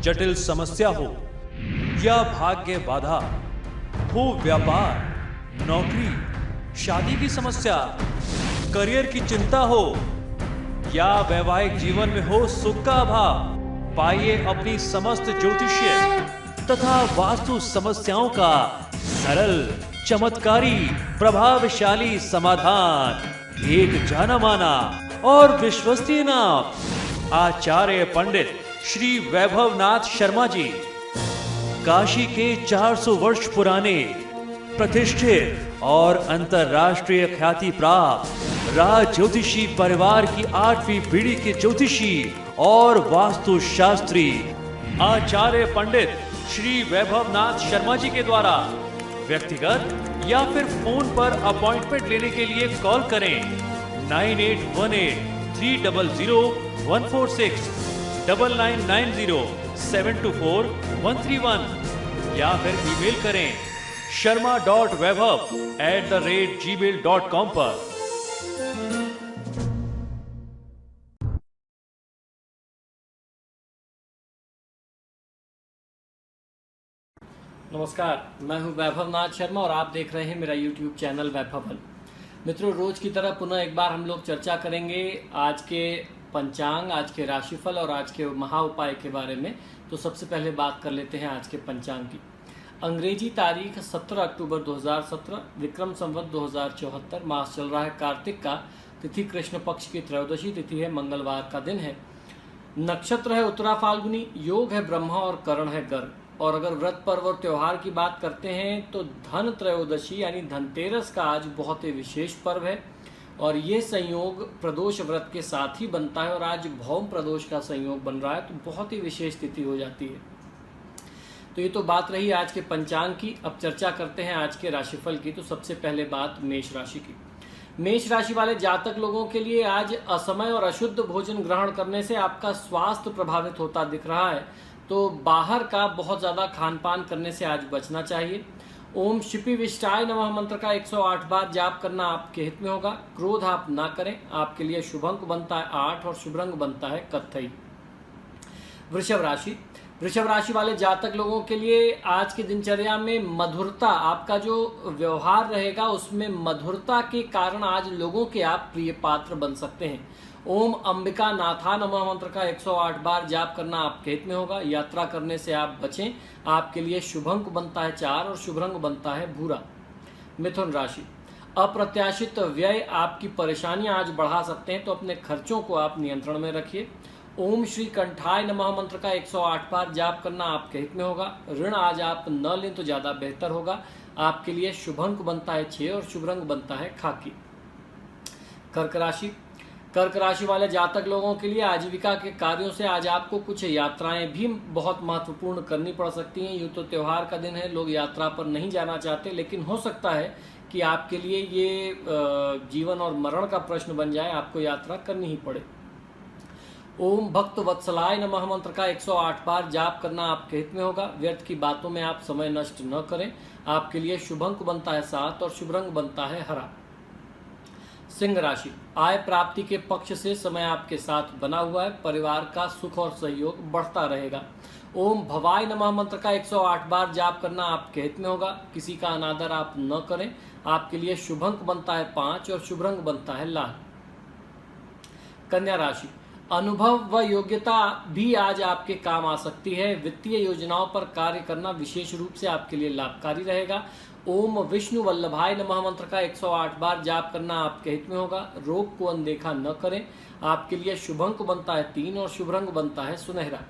जटिल समस्या हो या भाग्य बाधा हो, व्यापार, नौकरी, शादी की समस्या, करियर की चिंता हो या वैवाहिक जीवन में हो सुख का अभाव, पाइए अपनी समस्त ज्योतिषीय तथा वास्तु समस्याओं का सरल, चमत्कारी, प्रभावशाली समाधान। एक जाना माना और विश्वसनीय नाम, आचार्य पंडित श्री वैभवनाथ शर्मा जी, काशी के 400 वर्ष पुराने प्रतिष्ठित और अंतरराष्ट्रीय ख्याति प्राप्त राज ज्योतिषी परिवार की 8वीं पीढ़ी के ज्योतिषी और वास्तु शास्त्री आचार्य पंडित श्री वैभवनाथ शर्मा जी के द्वारा व्यक्तिगत या फिर फोन पर अपॉइंटमेंट लेने के लिए कॉल करें 9818300146, 9990724131 या फिर ईमेल करें sharma.vaibhav@gmail.com पर। नमस्कार, मैं हूं वैभवनाथ शर्मा और आप देख रहे हैं मेरा YouTube चैनल वैभवन। मित्रों, रोज की तरह पुनः एक बार हम लोग चर्चा करेंगे आज के पंचांग, आज के राशिफल और आज के महा उपाय के बारे में। तो सबसे पहले बात कर लेते हैं आज के पंचांग की। अंग्रेजी तारीख 17 अक्टूबर 2017, विक्रम संवत 2074, मास चल रहा है कार्तिक का, तिथि कृष्ण पक्ष की त्रयोदशी तिथि है, मंगलवार का दिन है, नक्षत्र है उत्तरा फाल्गुनी, योग है ब्रह्मा और करण है गर्ग। और अगर व्रत पर्व और त्योहार की बात करते हैं तो धन त्रयोदशी यानी धनतेरस का आज बहुत ही विशेष पर्व है और ये संयोग प्रदोष व्रत के साथ ही बनता है और आज भौम प्रदोष का संयोग बन रहा है, तो बहुत ही विशेष तिथि हो जाती है। तो ये तो बात रही आज के पंचांग की। अब चर्चा करते हैं आज के राशिफल की। तो सबसे पहले बात मेष राशि की। मेष राशि वाले जातक लोगों के लिए आज असमय और अशुद्ध भोजन ग्रहण करने से आपका स्वास्थ्य प्रभावित होता दिख रहा है, तो बाहर का बहुत ज़्यादा खान पान करने से आज बचना चाहिए। ओम शिपि विष्टाय नमः मंत्र का 108 बार जाप करना आपके हित में होगा। क्रोध आप ना करें, आपके लिए शुभ अंक बनता है 8 और शुभ रंग बनता है कत्थई। वृषभ राशि। वृषभ राशि वाले जातक लोगों के लिए आज की दिनचर्या में मधुरता, आपका जो व्यवहार रहेगा उसमें मधुरता के कारण आज लोगों के आप प्रिय पात्र बन सकते हैं। ओम अंबिका नाथा नमः मंत्र का 108 बार जाप करना आपके हित में होगा। यात्रा करने से आप बचें, आपके लिए शुभ अंक बनता है 4 और शुभ रंग बनता है भूरा। मिथुन राशि। अप्रत्याशित व्यय आपकी परेशानियां आज बढ़ा सकते हैं, तो अपने खर्चों को आप नियंत्रण में रखिए। ओम श्री कंठाय नमः मंत्र का 108 बार जाप करना आपके हित में होगा। ऋण आज आप न लें तो ज्यादा बेहतर होगा। आपके लिए शुभ अंक बनता है 6 और शुभ रंग बनता है खाकी। कर्क राशि। कर्क राशि वाले जातक लोगों के लिए आजीविका के कार्यों से आज आपको कुछ यात्राएं भी बहुत महत्वपूर्ण करनी पड़ सकती हैं। यूँ तो त्योहार का दिन है, लोग यात्रा पर नहीं जाना चाहते, लेकिन हो सकता है कि आपके लिए ये जीवन और मरण का प्रश्न बन जाए, आपको यात्रा करनी ही पड़े। ओम भक्त वत्सलाय नमः मंत्र का 108 बार जाप करना आपके हित में होगा। व्यर्थ की बातों में आप समय नष्ट न करें। आपके लिए शुभ अंक बनता है 7 और शुभ रंग बनता है हरा। सिंह राशि। आय प्राप्ति के पक्ष से समय आपके साथ बना हुआ है। परिवार का सुख और सहयोग बढ़ता रहेगा। ओम भवाय नमः मंत्र का 108 बार जाप करना आपके हित में होगा। किसी का अनादर आप न करें। आपके लिए शुभ अंक बनता है 5 और शुभ रंग बनता है लाल। कन्या राशि। अनुभव व योग्यता भी आज आपके काम आ सकती है। वित्तीय योजनाओं पर कार्य करना विशेष रूप से आपके लिए लाभकारी रहेगा। ओम विष्णु वल्लभाय नमः मंत्र का 108 बार जाप करना आपके हित में होगा। रोग को अनदेखा न करें। आपके लिए शुभ अंक बनता है 3 और शुभ रंग बनता है सुनहरा।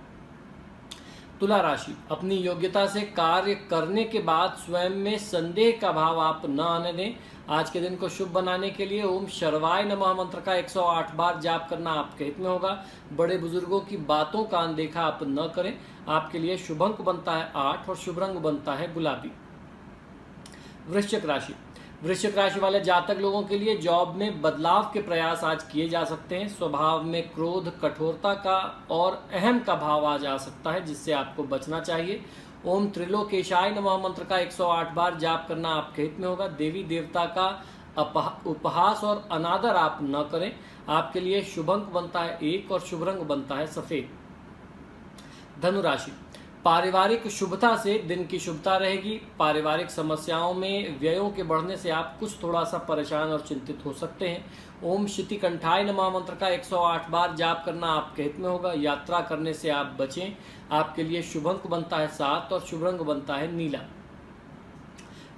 तुला राशि। अपनी योग्यता से कार्य करने के बाद स्वयं में संदेह का भाव आप न आने दें। आज के दिन को शुभ बनाने के लिए ओम शर्वाय नमः मंत्र का 108 बार जाप करना आपके हित में होगा। बड़े बुजुर्गों की बातों का अनदेखा आप न करें। आपके लिए शुभ अंक बनता है 8 और शुभ रंग बनता है गुलाबी। वृश्चिक राशि। वृश्चिक राशि वाले जातक लोगों के लिए जॉब में बदलाव के प्रयास आज किए जा सकते हैं। स्वभाव में क्रोध, कठोरता का और अहम का भाव आज आ सकता है, जिससे आपको बचना चाहिए। ओम त्रिलोकेशाय नमः मंत्र का 108 बार जाप करना आपके हित में होगा। देवी देवता का उपहास और अनादर आप न करें। आपके लिए शुभ अंक बनता है 1 और शुभ रंग बनता है सफेद। धनु राशि, पारिवारिक शुभता से दिन की शुभता रहेगी। पारिवारिक समस्याओं में व्ययों के बढ़ने से आप कुछ थोड़ा सा परेशान और चिंतित हो सकते हैं। ओम शिति कंठाय नमः मंत्र का 108 बार जाप करना आपके हित में होगा। यात्रा करने से आप बचें। आपके लिए शुभ अंक बनता है 7 और शुभ रंग बनता है नीला।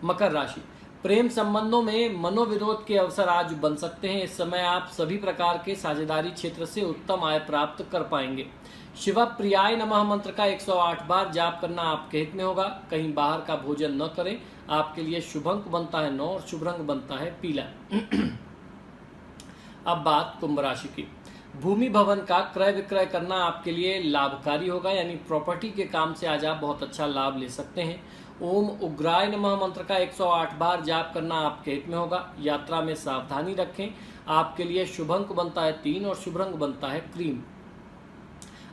मकर राशि, प्रेम संबंधों में मनोविरोध के अवसर आज बन सकते हैं। इस समय आप सभी प्रकार के साझेदारी क्षेत्र से उत्तम आय प्राप्त कर पाएंगे। शिव प्रियाय नमः मंत्र का 108 बार जाप करना आपके हित में होगा। कहीं बाहर का भोजन न करें। आपके लिए शुभ अंक बनता है 9 और शुभ रंग बनता है पीला। अब बात कुंभ राशि की। भूमि भवन का क्रय विक्रय करना आपके लिए लाभकारी होगा, यानी प्रॉपर्टी के काम से आज आप बहुत अच्छा लाभ ले सकते हैं। ओम उग्राय नमः मंत्र का 108 बार जाप करना आपके हित में होगा। यात्रा में सावधानी रखें। आपके लिए शुभ अंक बनता है 3 और शुभ रंग बनता है क्रीम।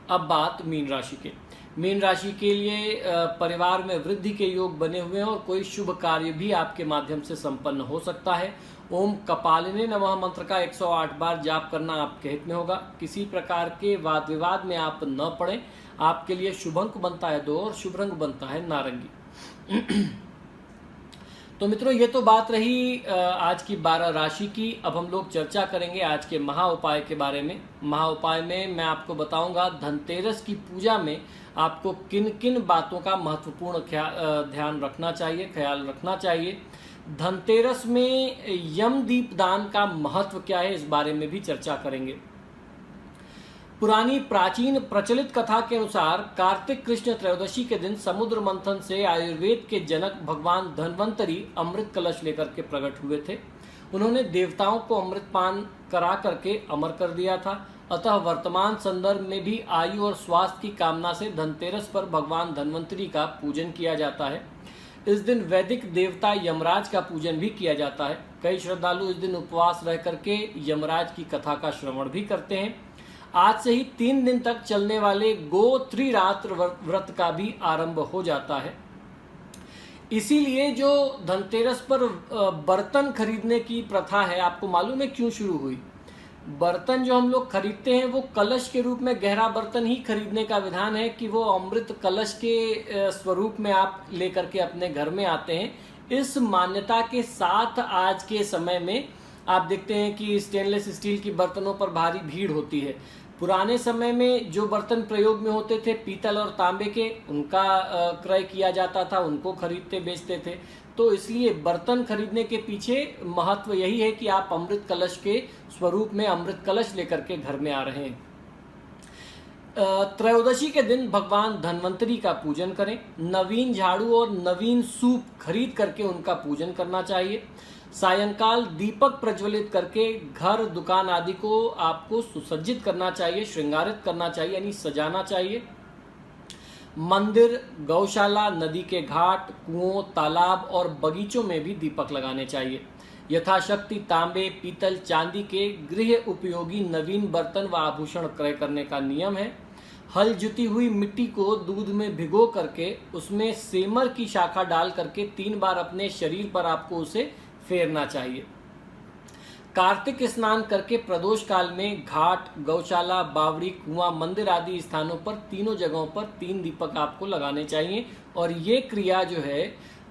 अब बात मीन राशि के। मीन राशि के लिए परिवार में वृद्धि के योग बने हुए हैं और कोई शुभ कार्य भी आपके माध्यम से संपन्न हो सकता है। ओम कपालिनी नमः मंत्र का 108 बार जाप करना आपके हित में होगा। किसी प्रकार के वाद विवाद में आप न पड़ें। आपके लिए शुभ अंक बनता है 2 और शुभ रंग बनता है नारंगी। तो मित्रों, ये तो बात रही आज की 12 राशि की। अब हम लोग चर्चा करेंगे आज के महा उपाय के बारे में। महा उपाय में मैं आपको बताऊंगा धनतेरस की पूजा में आपको किन किन बातों का महत्वपूर्ण ध्यान रखना चाहिए, ख्याल रखना चाहिए। धनतेरस में यम दीप दान का महत्व क्या है, इस बारे में भी चर्चा करेंगे। पुरानी प्राचीन प्रचलित कथा के अनुसार कार्तिक कृष्ण त्रयोदशी के दिन समुद्र मंथन से आयुर्वेद के जनक भगवान धन्वंतरी अमृत कलश लेकर के प्रकट हुए थे। उन्होंने देवताओं को अमृत पान करा करके अमर कर दिया था। अतः वर्तमान संदर्भ में भी आयु और स्वास्थ्य की कामना से धनतेरस पर भगवान धन्वंतरी का पूजन किया जाता है। इस दिन वैदिक देवता यमराज का पूजन भी किया जाता है। कई श्रद्धालु इस दिन उपवास रह करके यमराज की कथा का श्रवण भी करते हैं। आज से ही 3 दिन तक चलने वाले गो त्रिरात्र व्रत का भी आरंभ हो जाता है। इसीलिए जो धनतेरस पर बर्तन खरीदने की प्रथा है, आपको मालूम है क्यों शुरू हुई? बर्तन जो हम लोग खरीदते हैं वो कलश के रूप में गहरा बर्तन ही खरीदने का विधान है कि वो अमृत कलश के स्वरूप में आप लेकर के अपने घर में आते हैं। इस मान्यता के साथ आज के समय में आप देखते हैं कि स्टेनलेस स्टील की बर्तनों पर भारी भीड़ होती है। पुराने समय में जो बर्तन प्रयोग में होते थे पीतल और तांबे के, उनका क्रय किया जाता था, उनको खरीदते बेचते थे। तो इसलिए बर्तन खरीदने के पीछे महत्व यही है कि आप अमृत कलश के स्वरूप में अमृत कलश लेकर के घर में आ रहे हैं। त्रयोदशी के दिन भगवान धन्वंतरी का पूजन करें। नवीन झाड़ू और नवीन सूप खरीद करके उनका पूजन करना चाहिए। सायंकाल दीपक प्रज्वलित करके घर दुकान आदि को आपको सुसज्जित करना चाहिए, श्रृंगारित करना चाहिए, यानी सजाना चाहिए। मंदिर, गौशाला, नदी के घाट, कुओं, तालाब और बगीचों में भी दीपक लगाने चाहिए। यथाशक्ति तांबे, पीतल, चांदी के गृह उपयोगी नवीन बर्तन व आभूषण क्रय करने का नियम है। हल जुती हुई मिट्टी को दूध में भिगो करके उसमें सेमर की शाखा डाल करके 3 बार अपने शरीर पर आपको उसे फेरना चाहिए। कार्तिक स्नान करके प्रदोष काल में घाट, गौशाला, बावड़ी, कुआं, मंदिर आदि स्थानों पर तीनों जगहों पर 3 दीपक आपको लगाने चाहिए। और ये क्रिया जो है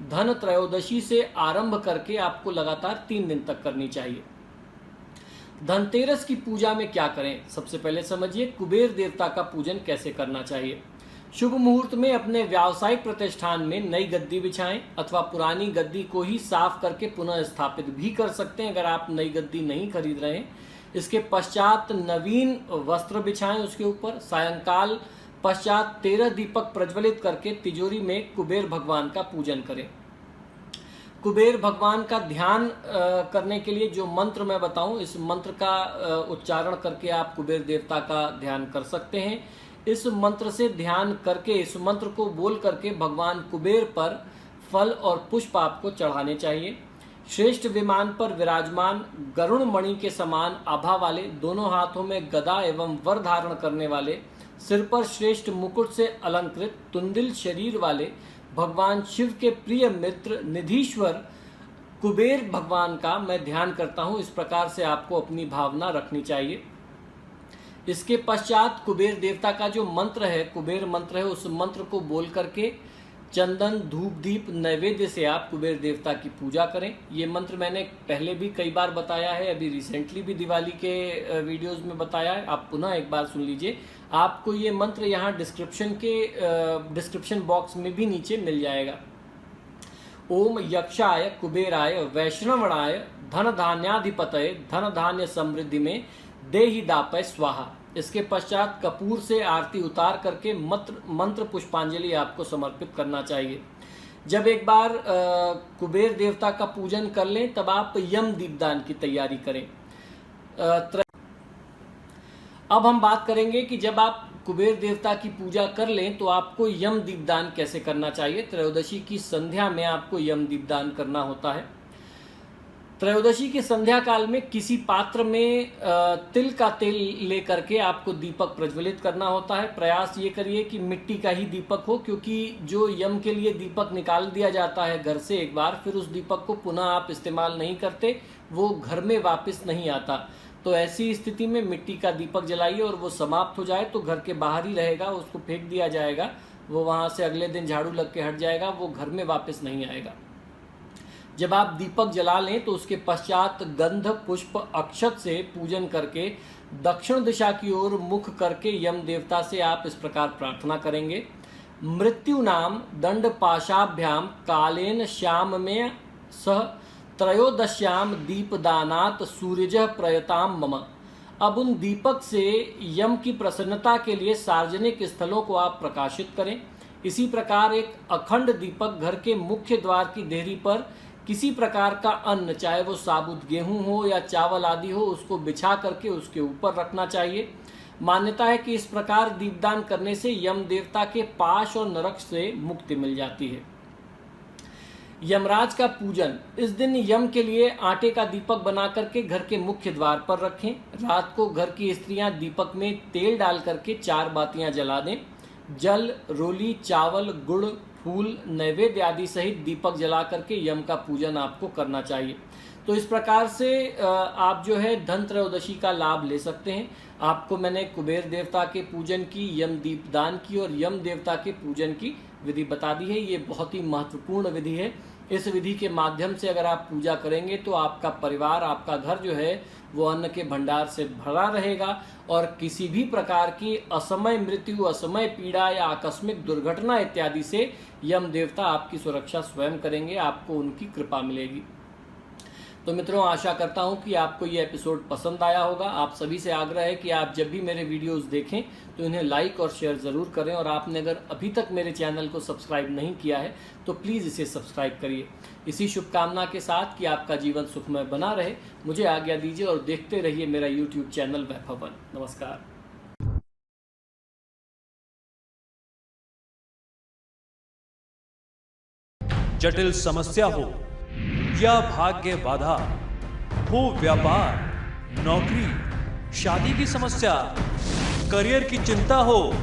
धन त्रयोदशी से आरंभ करके आपको लगातार 3 दिन तक करनी चाहिए। धनतेरस की पूजा में क्या करें? सबसे पहले समझिए कुबेर देवता का पूजन कैसे करना चाहिए। शुभ मुहूर्त में अपने व्यावसायिक प्रतिष्ठान में नई गद्दी बिछाएं अथवा पुरानी गद्दी को ही साफ करके पुनः स्थापित भी कर सकते हैं अगर आप नई गद्दी नहीं खरीद रहे हैं। इसके पश्चात नवीन वस्त्र बिछाएं उसके ऊपर। सायंकाल पश्चात 13 दीपक प्रज्वलित करके तिजोरी में कुबेर भगवान का पूजन करें। कुबेर भगवान का ध्यान करने के लिए जो मंत्र मैं बताऊं, इस मंत्र का उच्चारण करके आप कुबेर देवता का ध्यान कर सकते हैं। इस मंत्र से ध्यान करके, इस मंत्र को बोल करके भगवान कुबेर पर फल और पुष्प आपको चढ़ाने चाहिए। श्रेष्ठ विमान पर विराजमान गरुण मणि के समान आभा वाले, दोनों हाथों में गदा एवं वर धारण करने वाले, सिर पर श्रेष्ठ मुकुट से अलंकृत तुंदिल शरीर वाले भगवान शिव के प्रिय मित्र निधीश्वर कुबेर भगवान का मैं ध्यान करता हूँ। इस प्रकार से आपको अपनी भावना रखनी चाहिए। इसके पश्चात कुबेर देवता का जो मंत्र है, कुबेर मंत्र है, उस मंत्र को बोल करके चंदन धूप दीप नैवेद्य से आप कुबेर देवता की पूजा करें। ये मंत्र मैंने पहले भी कई बार बताया है, अभी रिसेंटली भी दिवाली के वीडियोस में बताया है, आप पुनः एक बार सुन लीजिए। आपको ये मंत्र यहाँ डिस्क्रिप्शन बॉक्स में भी नीचे मिल जाएगा। ओम यक्षाय कुबेराय वैष्णवणाय धन धान्याधिपतये धन धान्य समृद्धि में देहि दापय स्वाहा। इसके पश्चात कपूर से आरती उतार करके मंत्र पुष्पांजलि आपको समर्पित करना चाहिए। जब एक बार कुबेर देवता का पूजन कर लें तब आप यम दीपदान की तैयारी करें। अब हम बात करेंगे कि जब आप कुबेर देवता की पूजा कर लें तो आपको यम दीपदान कैसे करना चाहिए। त्रयोदशी की संध्या में आपको यम दीपदान करना होता है। त्रयोदशी की संध्या काल में किसी पात्र में तिल का तेल लेकर के आपको दीपक प्रज्वलित करना होता है। प्रयास ये करिए कि मिट्टी का ही दीपक हो, क्योंकि जो यम के लिए दीपक निकाल दिया जाता है घर से एक बार, फिर उस दीपक को पुनः आप इस्तेमाल नहीं करते, वो घर में वापस नहीं आता। तो ऐसी स्थिति में मिट्टी का दीपक जलाइए और वो समाप्त हो जाए तो घर के बाहर ही रहेगा, उसको फेंक दिया जाएगा, वो वहाँ से अगले दिन झाड़ू लग के हट जाएगा, वो घर में वापस नहीं आएगा। जब आप दीपक जला लें तो उसके पश्चात गंध पुष्प अक्षत से पूजन करके दक्षिण दिशा की ओर मुख करके यम देवता से आप इस प्रकार प्रार्थना करेंगे। मृत्यु नाम दंड पाशाभ्याम कालेन श्याम में सह त्रयोदश्याम दीपदानात सूर्यज प्रयताम मम। अब उन दीपक से यम की प्रसन्नता के लिए सार्वजनिक स्थलों को आप प्रकाशित करें। इसी प्रकार एक अखंड दीपक घर के मुख्य द्वार की देहरी पर किसी प्रकार का अन्न, चाहे वो साबुत गेहूं हो या चावल आदि हो, उसको बिछा करके उसके ऊपर रखना चाहिए। मान्यता है कि इस प्रकार दीपदान करने से यम देवता के पाश और नरक से मुक्ति मिल जाती है। यमराज का पूजन, इस दिन यम के लिए आटे का दीपक बना करके घर के मुख्य द्वार पर रखें। रात को घर की स्त्रियां दीपक में तेल डाल करके 4 बातियां जला दें। जल, रोली, चावल, गुड़, फूल, नैवेद्य आदि सहित दीपक जला करके यम का पूजन आपको करना चाहिए। तो इस प्रकार से आप जो है धन त्रयोदशी का लाभ ले सकते हैं। आपको मैंने कुबेर देवता के पूजन की, यम दीपदान की और यम देवता के पूजन की विधि बता दी है। ये बहुत ही महत्वपूर्ण विधि है। इस विधि के माध्यम से अगर आप पूजा करेंगे तो आपका परिवार, आपका घर जो है वो अन्न के भंडार से भरा रहेगा और किसी भी प्रकार की असमय मृत्यु, असमय पीड़ा या आकस्मिक दुर्घटना इत्यादि से यम देवता आपकी सुरक्षा स्वयं करेंगे, आपको उनकी कृपा मिलेगी। तो मित्रों, आशा करता हूं कि आपको ये एपिसोड पसंद आया होगा। आप सभी से आग्रह है कि आप जब भी मेरे वीडियोस देखें तो इन्हें लाइक और शेयर ज़रूर करें, और आपने अगर अभी तक मेरे चैनल को सब्सक्राइब नहीं किया है तो प्लीज़ इसे सब्सक्राइब करिए। इसी शुभकामना के साथ कि आपका जीवन सुखमय बना रहे, मुझे आज्ञा दीजिए और देखते रहिए मेरा YouTube चैनल वैभव वन। नमस्कार। जटिल समस्या हो या भाग्य बाधा हो, व्यापार, नौकरी, शादी की समस्या, करियर की चिंता हो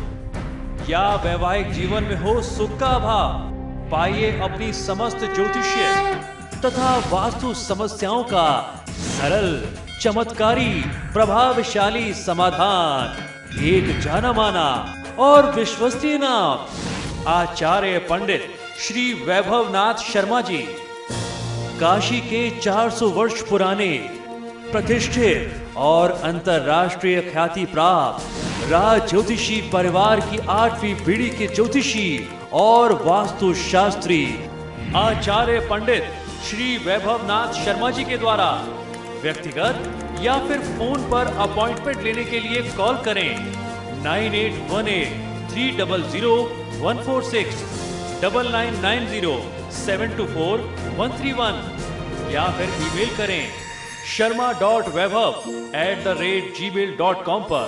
या वैवाहिक जीवन में हो सुख का अभाव, पाइए अपनी समस्त ज्योतिषीय तथा वास्तु समस्याओं का सरल, चमत्कारी, प्रभावशाली समाधान। एक जाना माना और विश्वसनीय नाम, आचार्य पंडित श्री वैभवनाथ शर्मा जी, काशी के 400 वर्ष पुराने प्रतिष्ठित और अंतरराष्ट्रीय ख्याति प्राप्त राज ज्योतिषी परिवार की 8वीं पीढ़ी के ज्योतिषी और वास्तु शास्त्री आचार्य पंडित श्री वैभवनाथ शर्मा जी के द्वारा व्यक्तिगत या फिर फोन पर अपॉइंटमेंट लेने के लिए कॉल करें 9818300146, 9990724131 या फिर ईमेल करें sharma.vaibhav@gmail.com पर।